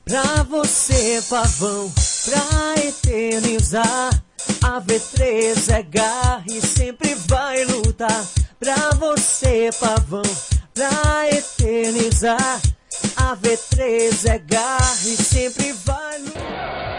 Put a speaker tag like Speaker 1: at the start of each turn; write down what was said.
Speaker 1: Pra você, pavão, pra eternizar. A V3 é garra e sempre vai lutar. Pra você, pavão, pra eternizar. A V3 é garra e sempre vai lutar.